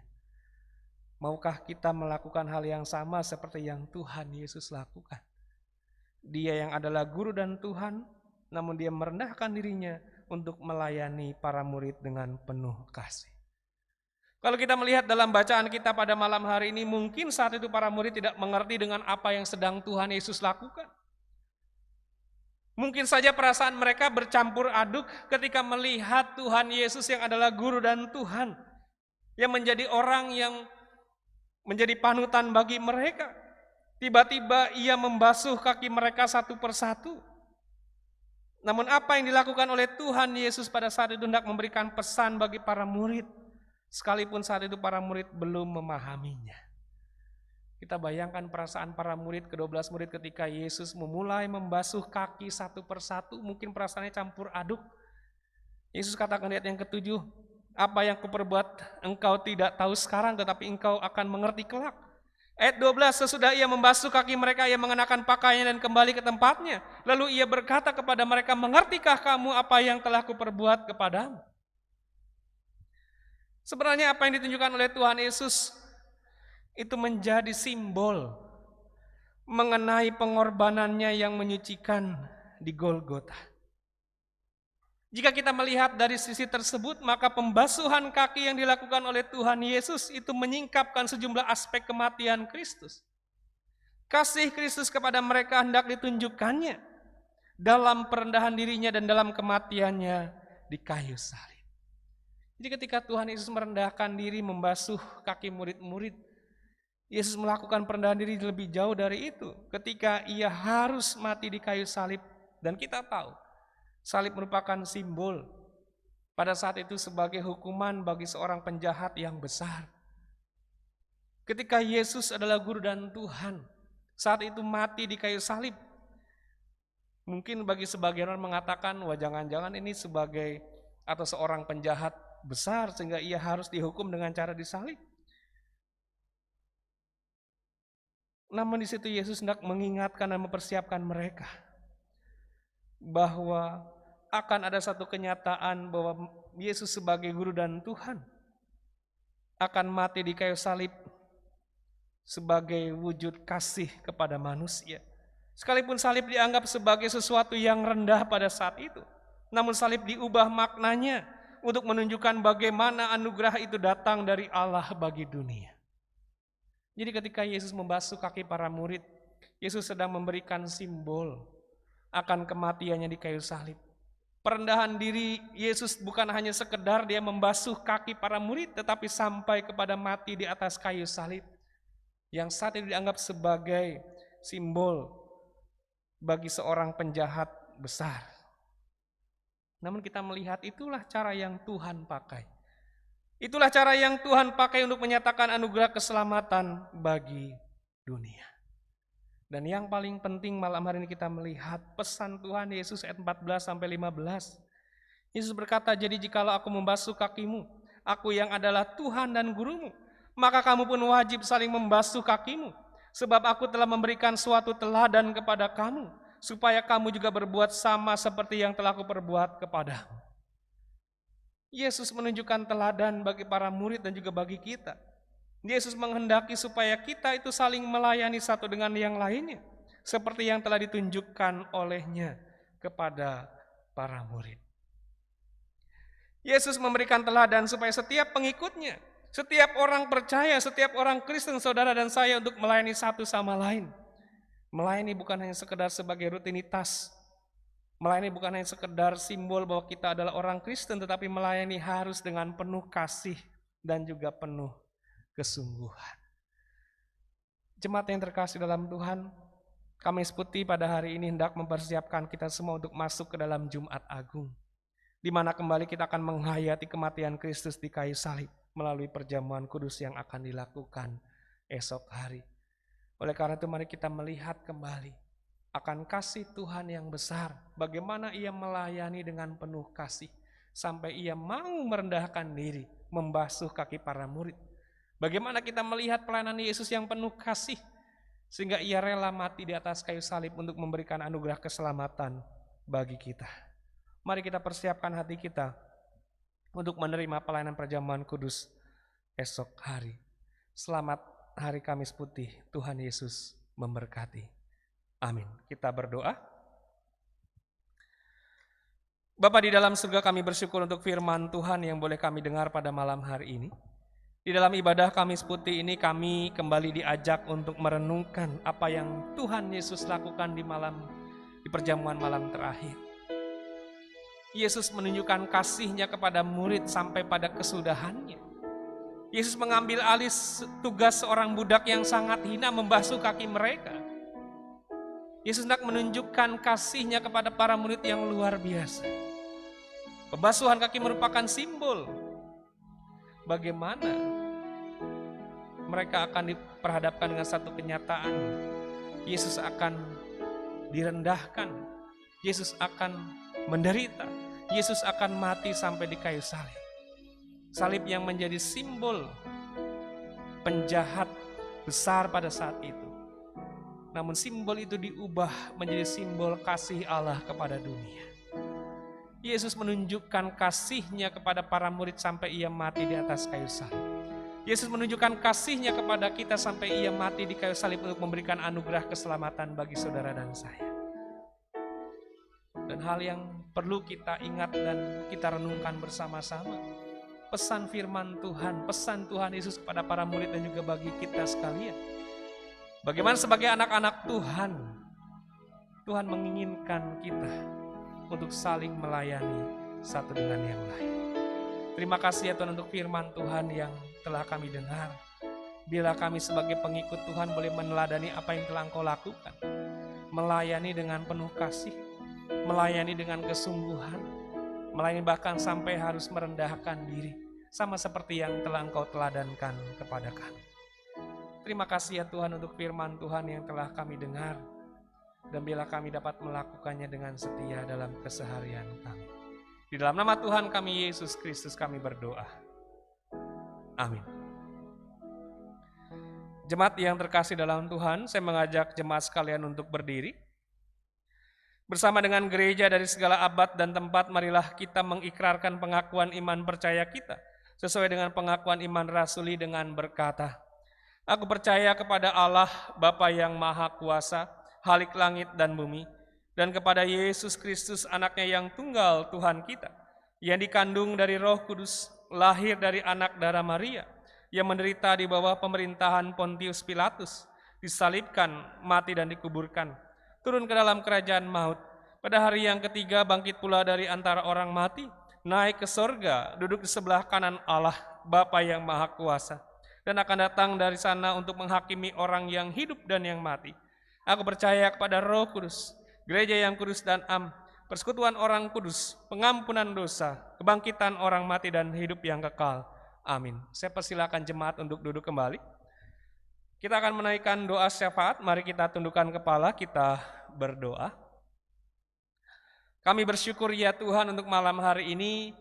Maukah kita melakukan hal yang sama seperti yang Tuhan Yesus lakukan? Dia yang adalah guru dan Tuhan, namun dia merendahkan dirinya untuk melayani para murid dengan penuh kasih. Kalau kita melihat dalam bacaan kita pada malam hari ini, mungkin saat itu para murid tidak mengerti dengan apa yang sedang Tuhan Yesus lakukan. Mungkin saja perasaan mereka bercampur aduk ketika melihat Tuhan Yesus yang adalah guru dan Tuhan, yang menjadi orang yang menjadi panutan bagi mereka. Tiba-tiba ia membasuh kaki mereka satu persatu. Namun apa yang dilakukan oleh Tuhan Yesus pada saat itu hendak memberikan pesan bagi para murid, sekalipun saat itu para murid belum memahaminya. Kita bayangkan perasaan para murid, ke-12 murid ketika Yesus memulai membasuh kaki satu persatu, mungkin perasaannya campur aduk. Yesus katakan di ayat yang ke-7, apa yang kuperbuat engkau tidak tahu sekarang, tetapi engkau akan mengerti kelak. Ayat 12, sesudah ia membasuh kaki mereka, ia mengenakan pakaiannya dan kembali ke tempatnya. Lalu ia berkata kepada mereka, mengertikah kamu apa yang telah kuperbuat kepadamu? Sebenarnya apa yang ditunjukkan oleh Tuhan Yesus itu menjadi simbol mengenai pengorbanannya yang menyucikan di Golgota. Jika kita melihat dari sisi tersebut, maka pembasuhan kaki yang dilakukan oleh Tuhan Yesus itu menyingkapkan sejumlah aspek kematian Kristus. Kasih Kristus kepada mereka hendak ditunjukkannya dalam perendahan dirinya dan dalam kematiannya di kayu salib. Jadi ketika Tuhan Yesus merendahkan diri, membasuh kaki murid-murid, Yesus melakukan perendahan diri lebih jauh dari itu. Ketika ia harus mati di kayu salib, dan kita tahu, salib merupakan simbol pada saat itu sebagai hukuman bagi seorang penjahat yang besar. Ketika Yesus adalah guru dan Tuhan, saat itu mati di kayu salib, mungkin bagi sebagian orang mengatakan, wah jangan-jangan ini sebagai atau seorang penjahat besar sehingga ia harus dihukum dengan cara disalib. Namun di situ Yesus hendak mengingatkan dan mempersiapkan mereka bahwa akan ada satu kenyataan bahwa Yesus sebagai guru dan Tuhan akan mati di kayu salib sebagai wujud kasih kepada manusia. Sekalipun salib dianggap sebagai sesuatu yang rendah pada saat itu, namun salib diubah maknanya untuk menunjukkan bagaimana anugerah itu datang dari Allah bagi dunia. Jadi ketika Yesus membasuh kaki para murid, Yesus sedang memberikan simbol akan kematiannya di kayu salib. Perendahan diri Yesus bukan hanya sekedar dia membasuh kaki para murid, tetapi sampai kepada mati di atas kayu salib, yang saat itu dianggap sebagai simbol bagi seorang penjahat besar. Namun kita melihat itulah cara yang Tuhan pakai. Itulah cara yang Tuhan pakai untuk menyatakan anugerah keselamatan bagi dunia. Dan yang paling penting malam hari ini kita melihat pesan Tuhan Yesus ayat 14-15. Yesus berkata, jadi jikalau aku membasuh kakimu, aku yang adalah Tuhan dan gurumu, maka kamu pun wajib saling membasuh kakimu. Sebab aku telah memberikan suatu teladan kepada kamu, supaya kamu juga berbuat sama seperti yang telah aku perbuat kepadamu. Yesus menunjukkan teladan bagi para murid dan juga bagi kita. Yesus menghendaki supaya kita itu saling melayani satu dengan yang lainnya, seperti yang telah ditunjukkan olehnya kepada para murid. Yesus memberikan teladan supaya setiap pengikutnya, setiap orang percaya, setiap orang Kristen, saudara dan saya, untuk melayani satu sama lain. Melayani bukan hanya sekedar sebagai rutinitas, melayani bukan hanya sekedar simbol bahwa kita adalah orang Kristen, tetapi melayani harus dengan penuh kasih dan juga penuh kesungguhan. Jemaat yang terkasih dalam Tuhan, Kamis Putih pada hari ini hendak mempersiapkan kita semua untuk masuk ke dalam Jumat Agung, di mana kembali kita akan menghayati kematian Kristus di kayu salib melalui perjamuan kudus yang akan dilakukan esok hari. Oleh karena itu mari kita melihat kembali akan kasih Tuhan yang besar, bagaimana Ia melayani dengan penuh kasih sampai Ia mau merendahkan diri, membasuh kaki para murid. Bagaimana kita melihat pelayanan Yesus yang penuh kasih, sehingga Ia rela mati di atas kayu salib untuk memberikan anugerah keselamatan bagi kita. Mari kita persiapkan hati kita untuk menerima pelayanan perjamuan kudus esok hari. Selamat hari Kamis Putih, Tuhan Yesus memberkati. Amin. Kita berdoa. Bapa di dalam surga, kami bersyukur untuk firman Tuhan yang boleh kami dengar pada malam hari ini. Di dalam ibadah Kamis Putih ini kami kembali diajak untuk merenungkan apa yang Tuhan Yesus lakukan di perjamuan malam terakhir. Yesus menunjukkan kasih-Nya kepada murid sampai pada kesudahannya. Yesus mengambil alih tugas seorang budak yang sangat hina membasuh kaki mereka. Yesus hendak menunjukkan kasih-Nya kepada para murid yang luar biasa. Pembasuhan kaki merupakan simbol bagaimana mereka akan diperhadapkan dengan satu kenyataan. Yesus akan direndahkan, Yesus akan menderita, Yesus akan mati sampai di kayu salib. Salib yang menjadi simbol penjahat besar pada saat itu. Namun simbol itu diubah menjadi simbol kasih Allah kepada dunia. Yesus menunjukkan kasih-Nya kepada para murid sampai Ia mati di atas kayu salib. Yesus menunjukkan kasih-Nya kepada kita sampai Ia mati di kayu salib untuk memberikan anugerah keselamatan bagi saudara dan saya. Dan hal yang perlu kita ingat dan kita renungkan bersama-sama, pesan firman Tuhan, pesan Tuhan Yesus kepada para murid dan juga bagi kita sekalian. Bagaimana sebagai anak-anak Tuhan, Tuhan menginginkan kita untuk saling melayani satu dengan yang lain. Terima kasih ya Tuhan untuk firman Tuhan yang telah kami dengar. Bila kami sebagai pengikut Tuhan boleh meneladani apa yang telah Engkau lakukan, melayani dengan penuh kasih, melayani dengan kesungguhan, melayani bahkan sampai harus merendahkan diri, sama seperti yang telah Engkau teladankan kepada kami. Terima kasih ya Tuhan untuk firman Tuhan yang telah kami dengar, dan bila kami dapat melakukannya dengan setia dalam keseharian kami. Di dalam nama Tuhan kami Yesus Kristus kami berdoa. Amin. Jemaat yang terkasih dalam Tuhan, saya mengajak jemaat sekalian untuk berdiri. Bersama dengan gereja dari segala abad dan tempat, marilah kita mengikrarkan pengakuan iman percaya kita, sesuai dengan pengakuan iman rasuli dengan berkata, Aku percaya kepada Allah, Bapa yang Maha Kuasa, Halik langit dan bumi, dan kepada Yesus Kristus, anaknya yang tunggal Tuhan kita, yang dikandung dari Roh Kudus, lahir dari anak darah Maria, yang menderita di bawah pemerintahan Pontius Pilatus, disalibkan, mati dan dikuburkan, turun ke dalam kerajaan maut, pada hari yang ketiga bangkit pula dari antara orang mati, naik ke sorga, duduk di sebelah kanan Allah, Bapa yang Maha Kuasa, dan akan datang dari sana untuk menghakimi orang yang hidup dan yang mati. Aku percaya kepada Roh Kudus, gereja yang kudus dan am, persekutuan orang kudus, pengampunan dosa, kebangkitan orang mati dan hidup yang kekal. Amin. Saya persilakan jemaat untuk duduk kembali. Kita akan menaikkan doa syafaat. Mari kita tundukkan kepala, kita berdoa. Kami bersyukur ya Tuhan untuk malam hari ini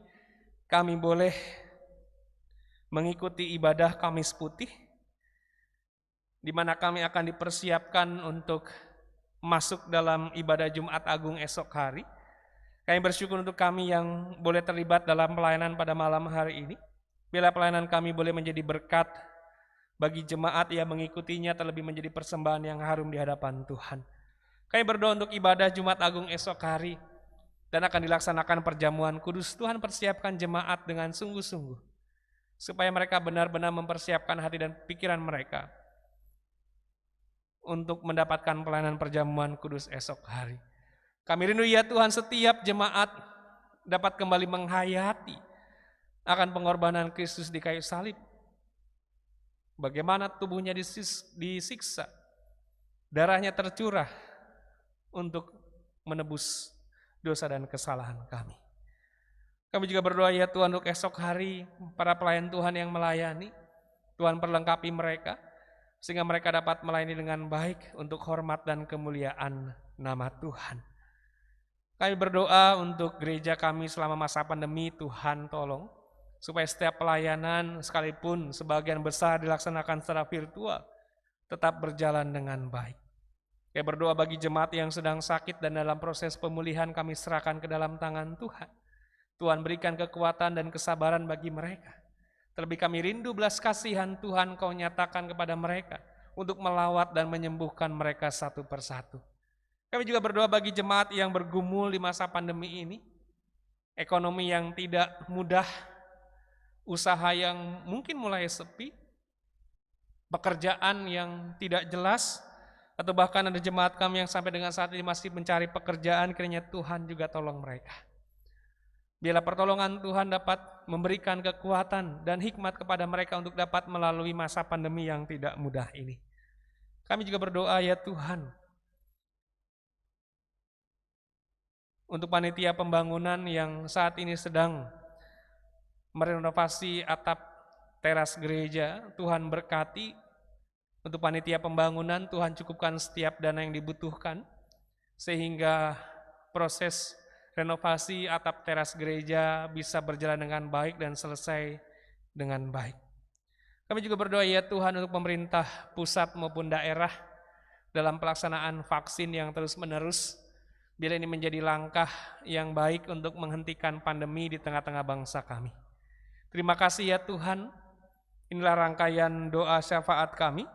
kami boleh mengikuti ibadah Kamis Putih, di mana kami akan dipersiapkan untuk masuk dalam ibadah Jumat Agung esok hari. Kami bersyukur untuk kami yang boleh terlibat dalam pelayanan pada malam hari ini. Bila pelayanan kami boleh menjadi berkat bagi jemaat yang mengikutinya, terlebih menjadi persembahan yang harum di hadapan Tuhan. Kami berdoa untuk ibadah Jumat Agung esok hari dan akan dilaksanakan perjamuan kudus. Tuhan persiapkan jemaat dengan sungguh-sungguh, supaya mereka benar-benar mempersiapkan hati dan pikiran mereka untuk mendapatkan pelayanan perjamuan kudus esok hari. Kami rindu ya Tuhan setiap jemaat dapat kembali menghayati akan pengorbanan Kristus di kayu salib. Bagaimana tubuhnya disiksa, darahnya tercurah untuk menebus dosa dan kesalahan kami. Kami juga berdoa ya Tuhan untuk esok hari para pelayan Tuhan yang melayani, Tuhan perlengkapi mereka sehingga mereka dapat melayani dengan baik untuk hormat dan kemuliaan nama Tuhan. Kami berdoa untuk gereja kami selama masa pandemi, Tuhan tolong supaya setiap pelayanan sekalipun sebagian besar dilaksanakan secara virtual tetap berjalan dengan baik. Kami berdoa bagi jemaat yang sedang sakit dan dalam proses pemulihan, kami serahkan ke dalam tangan Tuhan. Tuhan berikan kekuatan dan kesabaran bagi mereka. Terlebih kami rindu belas kasihan Tuhan Kau nyatakan kepada mereka untuk melawat dan menyembuhkan mereka satu persatu. Kami juga berdoa bagi jemaat yang bergumul di masa pandemi ini, ekonomi yang tidak mudah, usaha yang mungkin mulai sepi, pekerjaan yang tidak jelas, atau bahkan ada jemaat kami yang sampai dengan saat ini masih mencari pekerjaan. Kiranya Tuhan juga tolong mereka. Biarlah pertolongan Tuhan dapat memberikan kekuatan dan hikmat kepada mereka untuk dapat melalui masa pandemi yang tidak mudah ini. Kami juga berdoa ya Tuhan untuk panitia pembangunan yang saat ini sedang merenovasi atap teras gereja. Tuhan berkati untuk panitia pembangunan, Tuhan cukupkan setiap dana yang dibutuhkan sehingga proses renovasi atap teras gereja bisa berjalan dengan baik dan selesai dengan baik. Kami juga berdoa ya Tuhan untuk pemerintah pusat maupun daerah dalam pelaksanaan vaksin yang terus-menerus. Bila ini menjadi langkah yang baik untuk menghentikan pandemi di tengah-tengah bangsa kami. Terima kasih ya Tuhan, inilah rangkaian doa syafaat kami.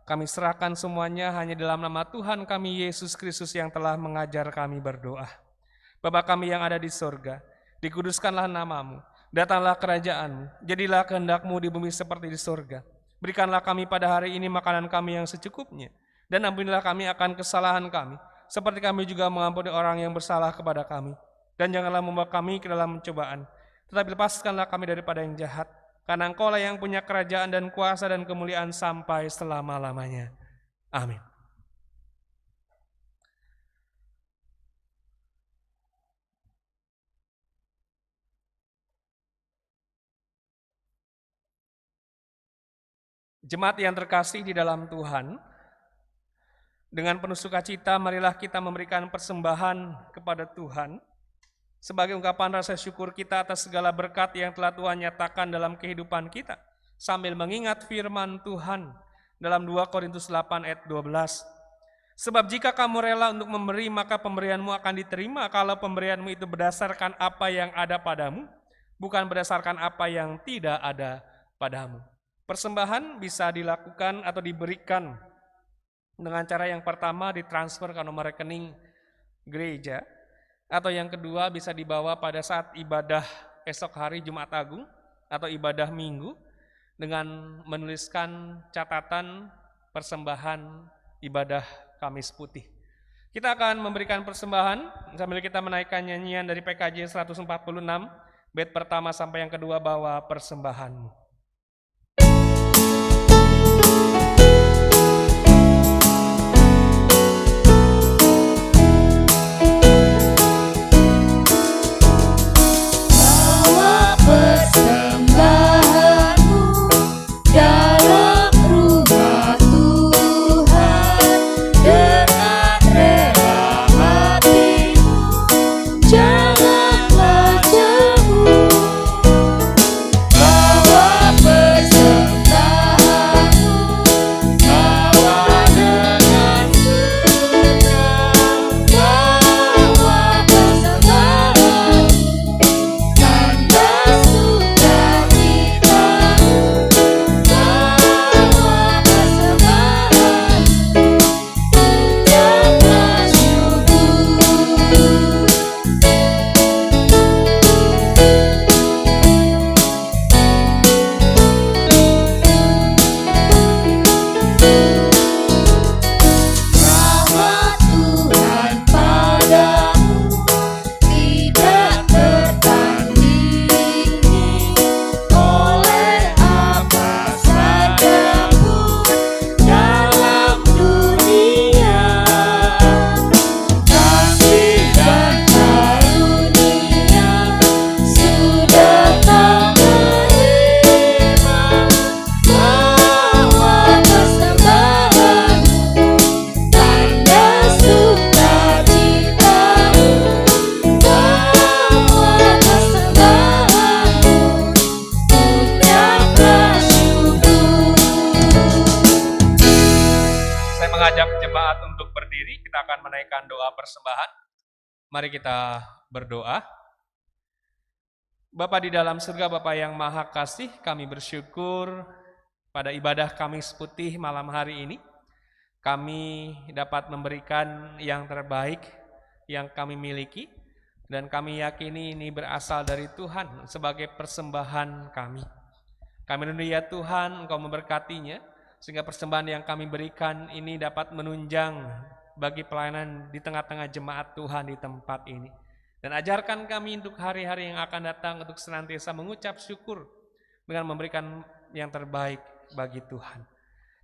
Kami serahkan semuanya hanya dalam nama Tuhan kami Yesus Kristus yang telah mengajar kami berdoa. Bapa kami yang ada di sorga, dikuduskanlah namamu, datanglah kerajaanmu, jadilah kehendak-Mu di bumi seperti di sorga. Berikanlah kami pada hari ini makanan kami yang secukupnya, dan ampunilah kami akan kesalahan kami, seperti kami juga mengampuni orang yang bersalah kepada kami. Dan janganlah membawa kami ke dalam pencobaan, tetapi lepaskanlah kami daripada yang jahat, karena Engkau-lah yang punya kerajaan dan kuasa dan kemuliaan sampai selama-lamanya. Amin. Jemaat yang terkasih di dalam Tuhan, dengan penuh sukacita marilah kita memberikan persembahan kepada Tuhan sebagai ungkapan rasa syukur kita atas segala berkat yang telah Tuhan nyatakan dalam kehidupan kita, sambil mengingat firman Tuhan dalam 2 Korintus 8 ayat 12. Sebab jika kamu rela untuk memberi, maka pemberianmu akan diterima kalau pemberianmu itu berdasarkan apa yang ada padamu, bukan berdasarkan apa yang tidak ada padamu. Persembahan bisa dilakukan atau diberikan dengan cara yang pertama ditransfer ke nomor rekening gereja, atau yang kedua bisa dibawa pada saat ibadah esok hari Jumat Agung atau ibadah Minggu dengan menuliskan catatan persembahan ibadah Kamis Putih. Kita akan memberikan persembahan sambil kita menaikkan nyanyian dari PKJ 146, bait pertama sampai yang kedua, bawa persembahanmu. Bawa persembahanmu dalam rumah Tuhan dengan rela hatimu, janganlah jemu. Bawa persembahanmu, bawa dengan senang. Bawa persembahanmu, tanda sukacitamu. Bawa persembahanmu, ucaplah syukur. Rahmat Tuhan padamu tidak tertandingi oleh apa saja pun dalam dunia. Kasih dan karunia sudah tak menerima. Bawa persembahanmu, tanda sukacitamu. Bawa persembahanmu, ucaplah syukur. Saya mengajak jemaat untuk berdiri, kita akan menaikkan doa persembahan. Mari kita berdoa. Bapa di dalam surga, Bapa yang maha kasih, kami bersyukur pada ibadah Kamis Putih malam hari ini. Kami dapat memberikan yang terbaik yang kami miliki, dan kami yakini ini berasal dari Tuhan sebagai persembahan kami. Kami rindu ya Tuhan, Engkau memberkatinya, sehingga persembahan yang kami berikan ini dapat menunjang bagi pelayanan di tengah-tengah jemaat Tuhan di tempat ini. Dan ajarkan kami untuk hari-hari yang akan datang untuk senantiasa mengucap syukur dengan memberikan yang terbaik bagi Tuhan.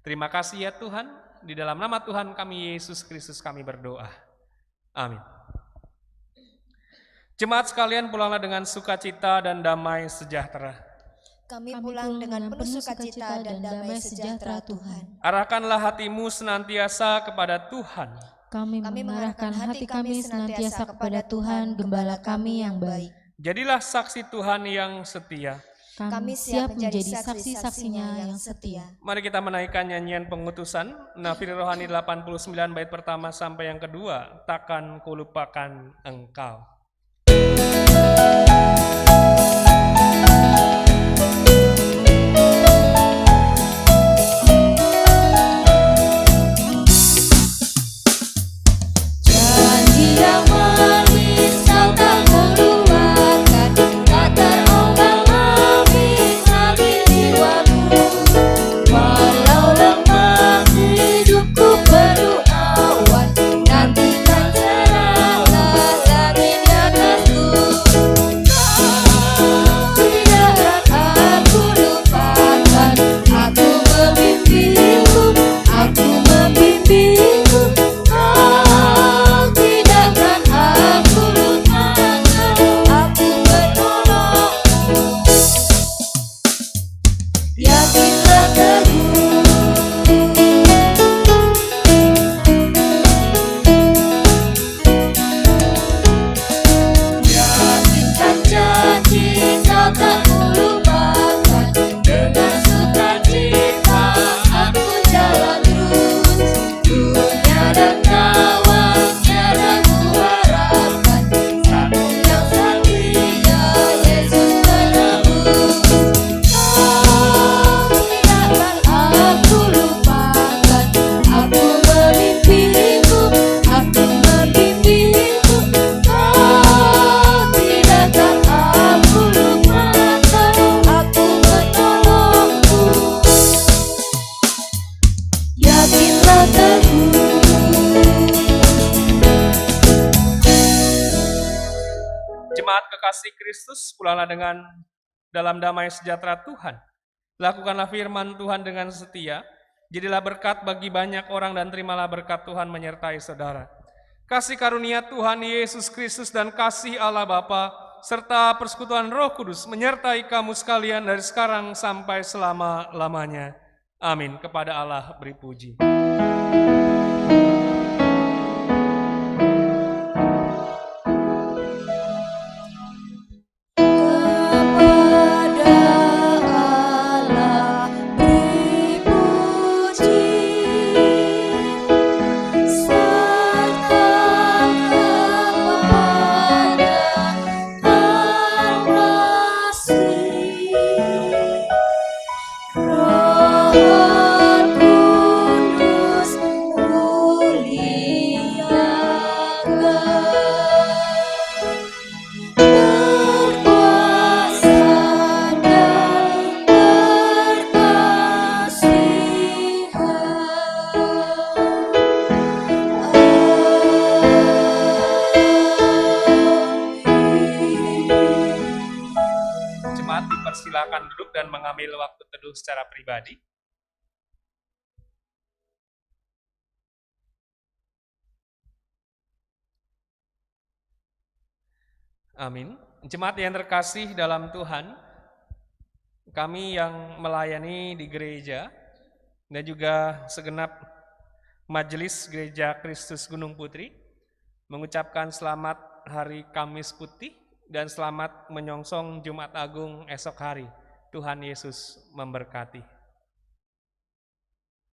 Terima kasih ya Tuhan, di dalam nama Tuhan kami Yesus Kristus kami berdoa. Amin. Jemaat sekalian, pulanglah dengan sukacita dan damai sejahtera. Kami pulang dengan penuh sukacita dan damai sejahtera Tuhan. Arahkanlah hatimu senantiasa kepada Tuhan. Kami mengarahkan hati kami senantiasa kepada Tuhan, Gembala kami yang baik. Jadilah saksi Tuhan yang setia. Kami siap menjadi saksi-saksinya yang setia. Mari kita menaikkan nyanyian pengutusan, Nafiri Rohani 89 bait pertama sampai yang kedua, takkan kulupakan engkau. Janji yang manis kau tak keluarkan, tak terombang ambing jiwaku. Walau lemah hidupku penuh awan, nantikan cerahlah langit kasih Kristus, pulanglah dengan dalam damai sejahtera Tuhan. Lakukanlah firman Tuhan dengan setia, jadilah berkat bagi banyak orang dan terimalah berkat Tuhan menyertai saudara. Kasih karunia Tuhan Yesus Kristus dan kasih Allah Bapa serta persekutuan Roh Kudus menyertai kamu sekalian dari sekarang sampai selama-lamanya. Amin. Kepada Allah beri puji. Jemaat dipersilakan duduk dan mengambil waktu teduh secara pribadi. Amin. Jemaat yang terkasih dalam Tuhan, kami yang melayani di gereja dan juga segenap Majelis Gereja Kristus Gunung Putri mengucapkan selamat Hari Kamis Putih dan selamat menyongsong Jumat Agung esok hari. Tuhan Yesus memberkati.